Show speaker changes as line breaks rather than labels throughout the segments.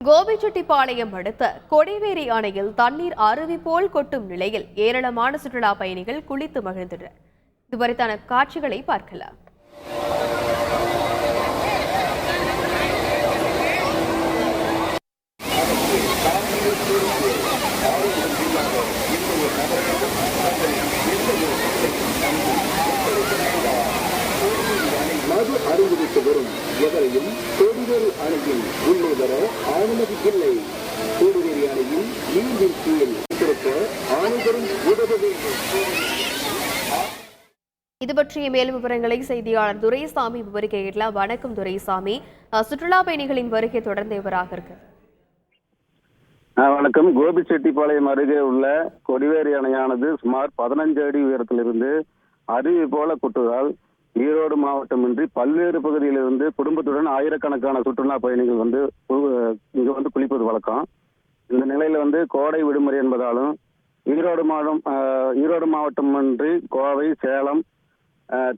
கோபிச்செட்டிப்பாளையம் அடுத்த கொடிவேரி அணையில் தண்ணீர் அருவி போல் கொட்டும் நிலையில் ஏராளமான சுற்றுலா பயணிகள் குளித்து மகிழ்ந்தனர். இதுவரைத்தான காட்சிகளை பார்க்கலாம்.
மது அருந்துவிட்டு வரும் எவரையும் கொடிவேரி அணையில் உள்ளே வர அனுமதியில்லை. கொடிவேரி அணையில் நீரின் கீழ் திருப்ப அனைவரும் உதவ வேண்டும்.
இது பற்றிய மேலும் விவரங்களை செய்தியாளர் துரைசாமி விவரிக்கலாம். வணக்கம் துரைசாமி. சுற்றுலா பயணிகளின் வருகை தொடர்ந்தவராக இருக்கு.
வணக்கம். கோபிச்செட்டிப்பாளையம் அருகே உள்ள கொடிவேரி அணையானது சுமார் 15 அடி உயரத்திலிருந்து அருவி போல கொட்டுவதால் ஈரோடு மாவட்டமின்றி பல்வேறு பகுதியிலிருந்து குடும்பத்துடன் ஆயிரக்கணக்கான சுற்றுலா பயணிகள் இங்கு வந்து குளிப்பது வழக்கம். இந்த நிலையில கோடை விடுமுறை என்பதாலும் ஈரோடு மாவட்டமின்றி கோவை, சேலம்,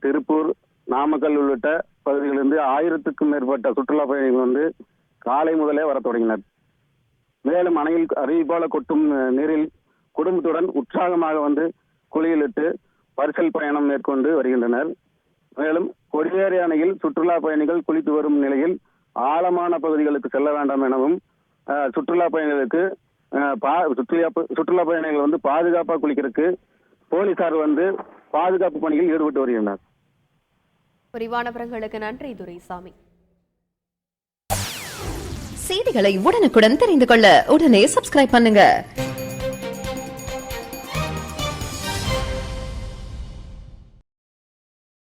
திருப்பூர், நாமக்கல் உள்ளிட்ட பகுதிகளிலிருந்து 1000க்கும் மேற்பட்ட சுற்றுலா பயணிகள் காலை முதலே வர தொடங்கினர். மேலும் அணையில் அருவி போல கொட்டும் நீரில் குடும்பத்துடன் உற்சாகமாக குளியலிட்டு பரிசல் பயணம் மேற்கொண்டு வருகின்றனர். மேலும் கொடிவேரி அணையில் சுற்றுலா பயணிகள் குளித்து வரும் நிலையில் ஆழமான பகுதிகளுக்கு செல்ல வேண்டாம் எனவும் சுற்றுலா பயணிகளுக்கு சுற்றுலா பயணிகள் பாதுகாப்பாக குளிக்கிறதுக்கு போலீசார் பாதுகாப்பு பணியில் ஈடுபட்டு வருகின்றனர்.
விரிவான விவரங்களுக்கு நன்றி துரைசாமி.
செய்திகளை உடனுக்குடன் தெரிந்து கொள்ள உடனே சப்ஸ்கிரைப் பண்ணுங்க.